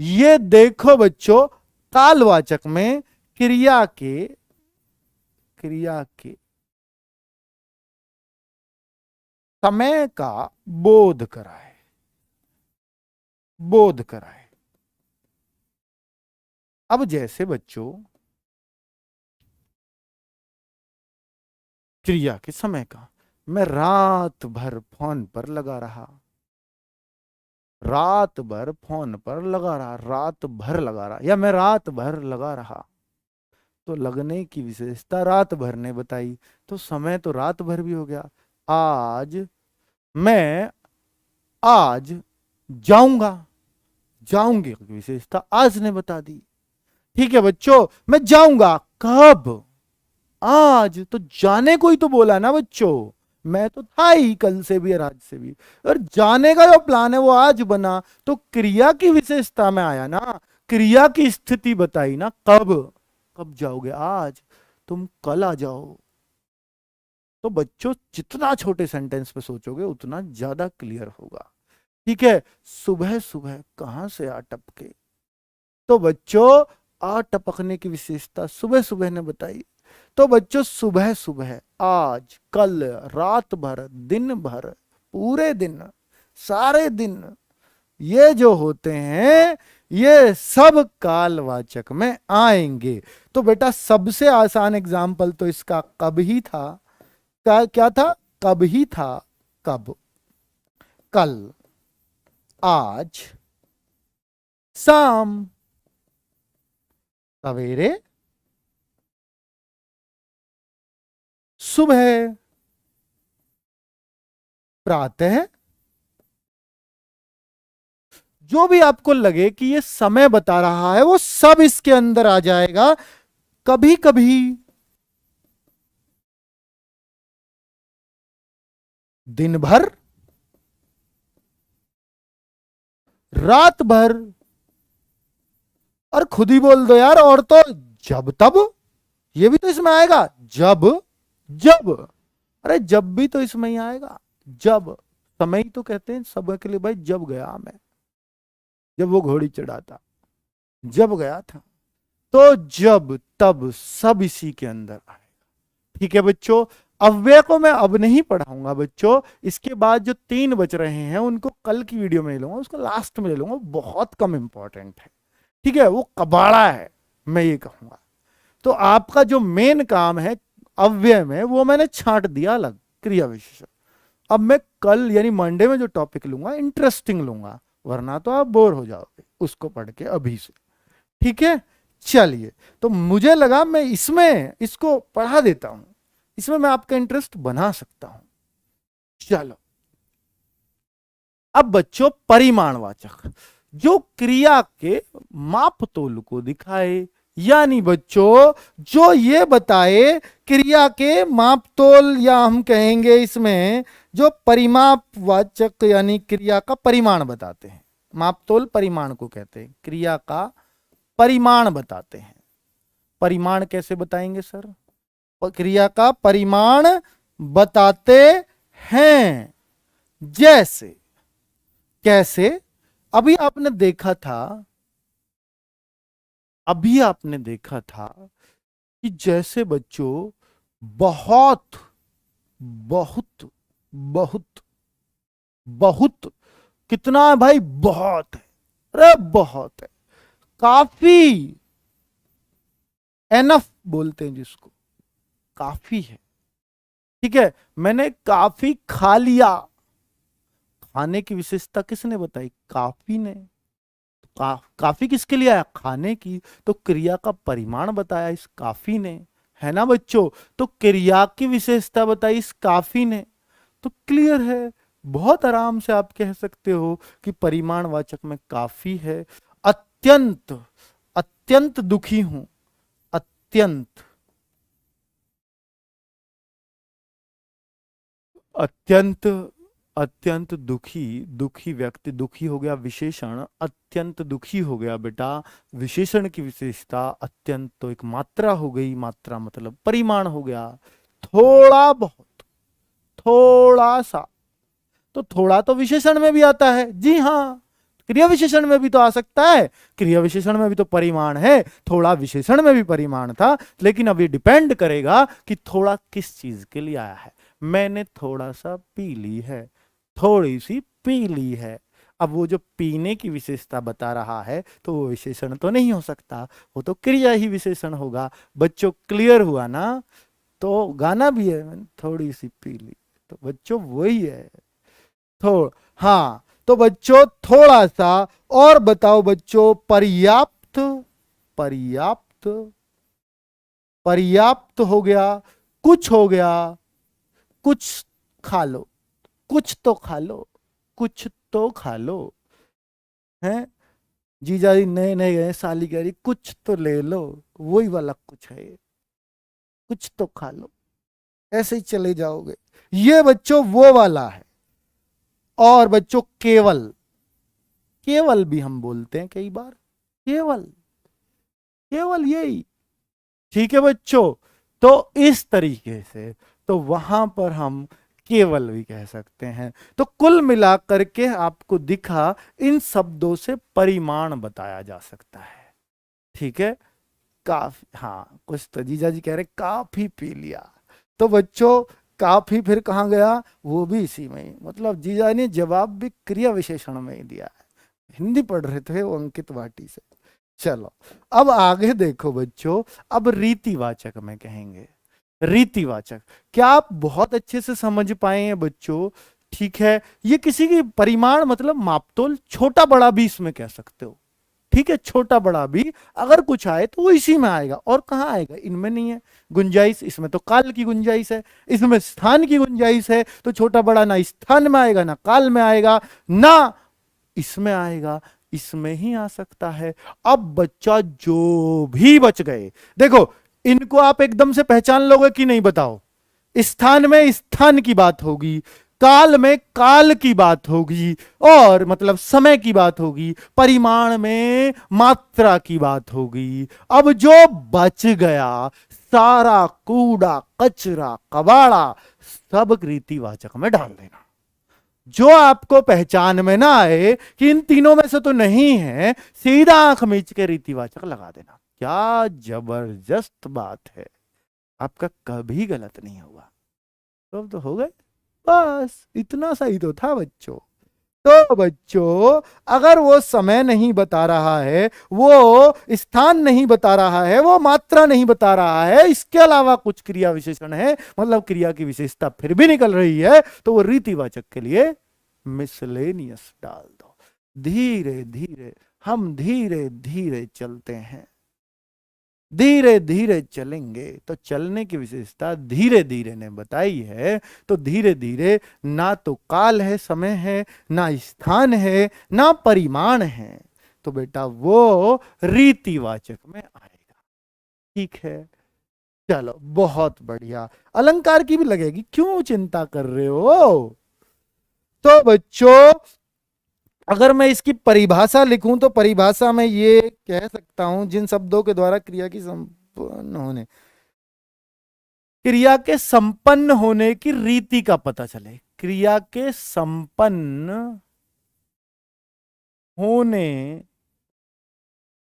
ये देखो बच्चों, कालवाचक में क्रिया के समय का बोध कराए, बोध कराए। अब जैसे बच्चों क्रिया के समय का, मैं रात भर फोन पर लगा रहा, रात भर फोन पर लगा रहा, रात भर लगा रहा, या मैं रात भर लगा रहा, तो लगने की विशेषता रात भर ने बताई, तो समय तो रात भर भी हो गया। आज मैं, आज जाऊंगा, जाऊंगी की विशेषता आज ने बता दी। ठीक है बच्चों, मैं जाऊंगा कब? आज, तो जाने को ही तो बोला ना बच्चों, मैं तो था ही कल से भी और आज से भी, और जाने का जो प्लान है वो आज बना, तो क्रिया की विशेषता में आया ना, क्रिया की स्थिति बताई ना, कब, कब जाओगे? आज, तुम कल आ जाओ। तो बच्चों जितना छोटे सेंटेंस पे सोचोगे उतना ज्यादा क्लियर होगा। ठीक है, सुबह सुबह कहां से आ टपके, तो बच्चों आ टपकने की विशेषता सुबह सुबह ने बताई। तो बच्चों सुबह सुबह, आज, कल, रात भर, दिन भर, पूरे दिन, सारे दिन, ये जो होते हैं ये सब कालवाचक में आएंगे। तो बेटा सबसे आसान एग्जाम्पल तो इसका कब ही था। क्या था? कब ही था। कब, कल, आज, शाम, सवेरे, सुबह, प्रातः। जो भी आपको लगे कि ये समय बता रहा है वो सब इसके अंदर आ जाएगा। कभी कभी दिन भर, रात भर, और खुद ही बोल दो यार, और तो जब तब, ये भी तो इसमें आएगा। जब, जब, अरे जब भी तो इसमें ही आएगा। जब, समय ही तो कहते हैं सब के लिए भाई, जब गया मैं, जब वो घोड़ी चढ़ा था, जब गया था, तो जब तब सब इसी के अंदर आएगा। ठीक है बच्चों, अव्यय को मैं अब नहीं पढ़ाऊंगा बच्चों, इसके बाद जो 3 बच रहे हैं उनको कल की वीडियो में ले लूंगा, उसको लास्ट में ले लूंगा, बहुत कम इंपॉर्टेंट है। ठीक है, वो कबाड़ा है, मैं ये कहूंगा। तो आपका जो मेन काम है अव्यय में वो मैंने छांट दिया अलग, क्रिया विशेषण। अब मैं कल यानी मंडे में जो टॉपिक लूंगा इंटरेस्टिंग लूंगा, वरना तो आप बोर हो जाओगे उसको पढ़ के अभी से। ठीक है, चलिए, तो मुझे लगा मैं इसमें इसको पढ़ा देता हूं, इसमें मैं आपका इंटरेस्ट बना सकता हूं। चलो, अब बच्चों परिमाणवाचक जो क्रिया के मापतोल को दिखाए, यानी बच्चों जो ये बताए क्रिया के मापतोल, या हम कहेंगे इसमें जो परिमापवाचक यानी क्रिया का परिमाण बताते हैं। मापतोल परिमाण को कहते हैं, क्रिया का परिमाण बताते हैं। परिमाण कैसे बताएंगे सर? क्रिया का परिमाण बताते हैं। जैसे, कैसे? अभी आपने देखा था, अभी आपने देखा था कि जैसे बच्चों बहुत, बहुत, बहुत, बहुत, कितना है भाई? बहुत है, अरे बहुत है, काफी, एनफ बोलते हैं जिसको, काफी है। ठीक है, मैंने काफी खा लिया, खाने की विशेषता किसने बताई? काफी ने। काफी किसके लिए आया? खाने की। तो क्रिया का परिमाण बताया इस काफी ने, है ना बच्चों? तो क्रिया की विशेषता बताई इस काफी ने। तो क्लियर है, बहुत आराम से आप कह सकते हो कि परिमाणवाचक में काफी है। अत्यंत, अत्यंत दुखी हूं, अत्यंत, अत्यंत, अत्यंत दुखी, दुखी व्यक्ति, दुखी हो गया विशेषण, अत्यंत दुखी हो गया बेटा विशेषण की विशेषता, अत्यंत तो एक मात्रा हो गई, मात्रा मतलब परिमाण हो गया, थोड़ा बहुत, थोड़ा सा, तो थोड़ा तो विशेषण में भी आता है, जी हाँ, क्रिया विशेषण में भी तो आ सकता है, क्रिया विशेषण में भी तो परिमाण है, थोड़ा विशेषण में भी परिमाण था, लेकिन अब ये डिपेंड करेगा कि थोड़ा किस चीज के लिए आया है। मैंने थोड़ा सा पी ली है, थोड़ी सी पी ली है, अब वो जो पीने की विशेषता बता रहा है तो वो विशेषण तो नहीं हो सकता, वो तो क्रिया ही विशेषण होगा। बच्चों क्लियर हुआ ना? तो गाना भी है, मैंने थोड़ी सी पी ली, तो बच्चों वही है थोड़ा, हाँ, तो बच्चों थोड़ा सा, और बताओ बच्चों पर्याप्त, पर्याप्त, पर्याप्त हो गया, कुछ हो गया, कुछ खा लो, कुछ तो खा लो, कुछ तो खा लो, हैं? जीजा जी नए नए गए, साली कह रही कुछ तो ले लो, वही वाला कुछ है, कुछ तो खा लो, ऐसे ही चले जाओगे, ये बच्चों वो वाला है। और बच्चों केवल, केवल भी हम बोलते हैं कई बार, केवल, केवल यही, ठीक है बच्चों? तो इस तरीके से तो वहां पर हम केवल भी कह सकते हैं। तो कुल मिलाकर के आपको दिखा, इन शब्दों से परिमाण बताया जा सकता है, ठीक है? काफी, हाँ, कुछ तो जीजा जी कह रहे काफी पी लिया, तो बच्चों काफी फिर कहाँ गया? वो भी इसी में ही, मतलब जीजा ने जवाब भी क्रिया विशेषण में ही दिया है। हिंदी पढ़ रहे थे वो अंकित वाटी से। चलो अब आगे देखो बच्चों, अब रीतिवाचक में कहेंगे, रीतिवाचक, क्या आप बहुत अच्छे से समझ पाए हैं बच्चों? ठीक है, ये किसी की परिमाण मतलब मापतोल, छोटा बड़ा भी इसमें कह सकते हो, ठीक है? छोटा बड़ा भी अगर कुछ आए तो वो इसी में आएगा, और कहाँ आएगा? इनमें नहीं है गुंजाइश, इसमें तो काल की गुंजाइश है, इसमें स्थान की गुंजाइश है, तो छोटा बड़ा ना स्थान में आएगा, ना काल में आएगा, ना इसमें आएगा, इसमें ही आ सकता है। अब बच्चा जो भी बच गए, देखो इनको आप एकदम से पहचान लोगे कि नहीं बताओ? स्थान में स्थान की बात होगी, काल में काल की बात होगी, और मतलब समय की बात होगी, परिमाण में मात्रा की बात होगी। अब जो बच गया सारा कूड़ा कचरा कबाड़ा सब रीतिवाचक में डाल देना। जो आपको पहचान में ना आए कि इन तीनों में से तो नहीं है, सीधा आंख मीच के रीतिवाचक लगा देना। क्या जबरदस्त बात है, आपका कभी गलत नहीं हुआ। तो हो गए, बस इतना सही तो था बच्चों। तो बच्चों अगर वो समय नहीं बता रहा है, वो स्थान नहीं बता रहा है, वो मात्रा नहीं बता रहा है, इसके अलावा कुछ क्रिया विशेषण है, मतलब क्रिया की विशेषता फिर भी निकल रही है, तो वो रीतिवाचक के लिए मिसलेनियस डाल दो। धीरे धीरे हम धीरे धीरे चलते हैं, धीरे धीरे चलेंगे, तो चलने की विशेषता धीरे धीरे ने बताई है। तो धीरे धीरे ना तो काल है, समय है, ना स्थान है, ना परिमाण है, तो बेटा वो रीतिवाचक में आएगा, ठीक है? चलो बहुत बढ़िया, अलंकार की भी लगेगी, क्यों चिंता कर रहे हो? तो बच्चों अगर मैं इसकी परिभाषा लिखूं तो परिभाषा में ये कह सकता हूं, जिन शब्दों के द्वारा क्रिया की संपन्न होने, क्रिया के संपन्न होने की रीति का पता चले, क्रिया के संपन्न होने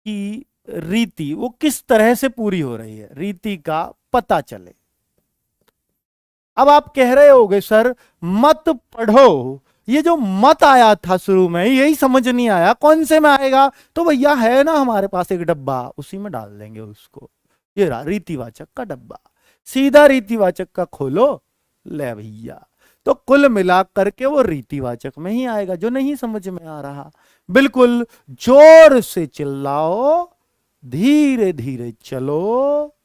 की रीति वो किस तरह से पूरी हो रही है, रीति का पता चले। अब आप कह रहे होगे सर मत पढ़ो, ये जो मत आया था शुरू में यही समझ नहीं आया, कौन से में आएगा? तो भैया है ना हमारे पास एक डब्बा, उसी में डाल देंगे उसको, ये रहा रीतिवाचक का डब्बा, सीधा रीतिवाचक का खोलो, ले भैया। तो कुल मिला करके वो रीतिवाचक में ही आएगा। जो नहीं समझ में आ रहा बिल्कुल जोर से चिल्लाओ, धीरे धीरे चलो,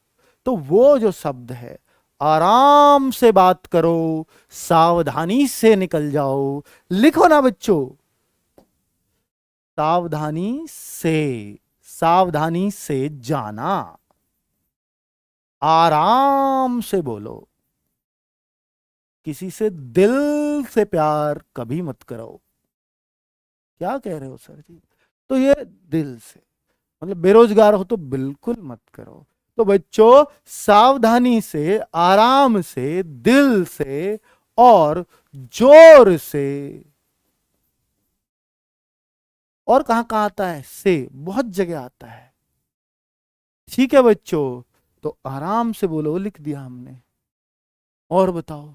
तो वो जो शब्द है आराम से बात करो, सावधानी से निकल जाओ। लिखो ना बच्चों, सावधानी से, सावधानी से जाना, आराम से बोलो, किसी से दिल से प्यार कभी मत करो। क्या कह रहे हो सर जी? तो ये दिल से, मतलब बेरोजगार हो तो बिल्कुल मत करो। तो बच्चों सावधानी से, आराम से, दिल से और जोर से। और कहां कहां आता है? से बहुत जगह आता है। ठीक है बच्चों, तो आराम से बोलो, लिख दिया हमने। और बताओ।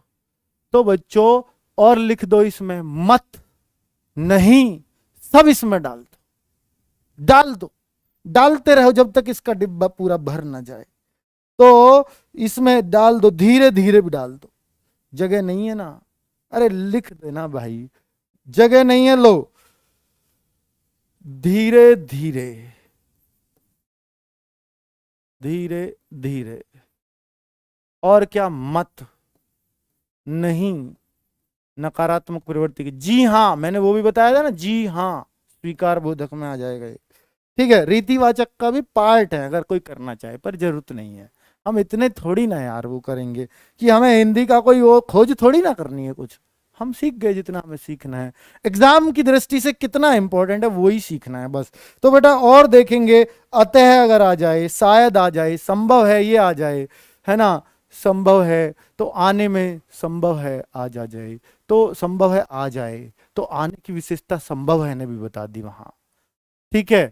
तो बच्चों और लिख दो इसमें, मत, नहीं, सब इसमें डाल दो, डाल दो, डालते रहो जब तक इसका डिब्बा पूरा भर ना जाए। तो इसमें डाल दो, धीरे धीरे भी डाल दो। जगह नहीं है ना, अरे लिख देना भाई, जगह नहीं है, लो, धीरे धीरे, धीरे धीरे। और क्या? मत, नहीं, नकारात्मक प्रवृत्ति की, जी हाँ, मैंने वो भी बताया था ना, जी हाँ, स्वीकार बोधक में आ जाएगा ये। ठीक है, रीतिवाचक का भी पार्ट है अगर कोई करना चाहे, पर जरूरत नहीं है। हम इतने थोड़ी ना यार वो करेंगे कि हमें हिंदी का कोई वो खोज थोड़ी ना करनी है कुछ। हम सीख गए जितना हमें सीखना है, एग्जाम की दृष्टि से कितना इंपॉर्टेंट है वही सीखना है बस। तो बेटा और देखेंगे, अतः अगर आ जाए, शायद आ जाए, संभव है ये आ जाए, है ना, संभव है, तो आने में संभव है आ जा जाए, तो संभव है आ जाए, तो आने की विशेषता संभव है ने भी बता दी वहां। ठीक है,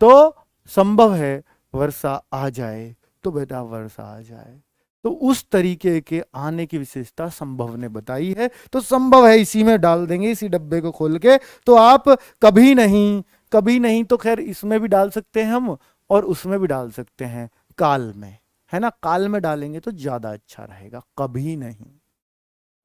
तो संभव है वर्षा आ जाए, तो बेटा वर्षा आ जाए। तो उस तरीके के आने की विशेषता संभव ने बताई है, तो संभव है इसी में डाल देंगे, इसी डब्बे को खोल के। तो आप कभी नहीं, कभी नहीं तो खैर इसमें भी डाल सकते हैं हम, और उसमें भी डाल सकते हैं, काल में, है ना, काल में डालेंगे तो ज्यादा अच्छा रहेगा, कभी नहीं।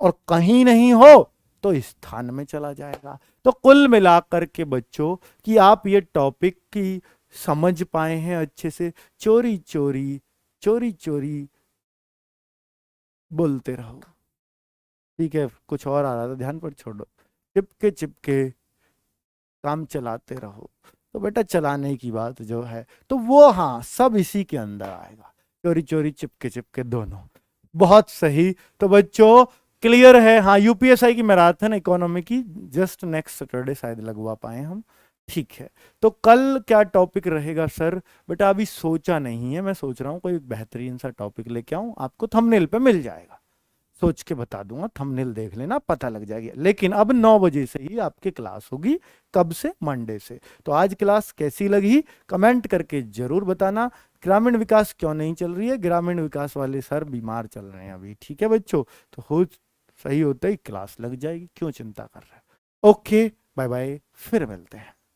और कहीं नहीं हो तो स्थान में चला जाएगा। तो कुल मिलाकर के बच्चों कि आप ये टॉपिक की समझ पाए हैं अच्छे से। चोरी चोरी, चोरी चोरी बोलते रहो। ठीक है, कुछ और आ रहा था ध्यान पर छोड़ो। चिपके चिपके काम चलाते रहो। तो बेटा चलाने की बात जो है तो वो हाँ सब इसी के अंदर आएगा, चोरी चोरी चिपके चिपके दोनों। बहुत सही। तो बच्चों क्लियर है? हाँ, यूपीएसआई की मैराथन इकोनॉमी की जस्ट नेक्स्ट सैटरडे शायद लगवा पाए हम। ठीक है, तो कल क्या टॉपिक रहेगा सर? बेटा अभी सोचा नहीं है, मैं सोच रहा हूँ कोई बेहतरीन सा टॉपिक लेके आऊं, आपको थंबनेल पे मिल जाएगा, सोच के बता दूंगा, थंबनेल देख लेना पता लग जाएगी। लेकिन अब 9 बजे से ही आपकी क्लास होगी। कब से? मंडे से। तो आज क्लास कैसी लगी कमेंट करके जरूर बताना। ग्रामीण विकास क्यों नहीं चल रही है? ग्रामीण विकास वाले सर बीमार चल रहे हैं अभी। ठीक है बच्चों, तो हो सही होता ही क्लास लग जाएगी, क्यों चिंता कर रहे हैं। ओके, बाय बाय, फिर मिलते हैं।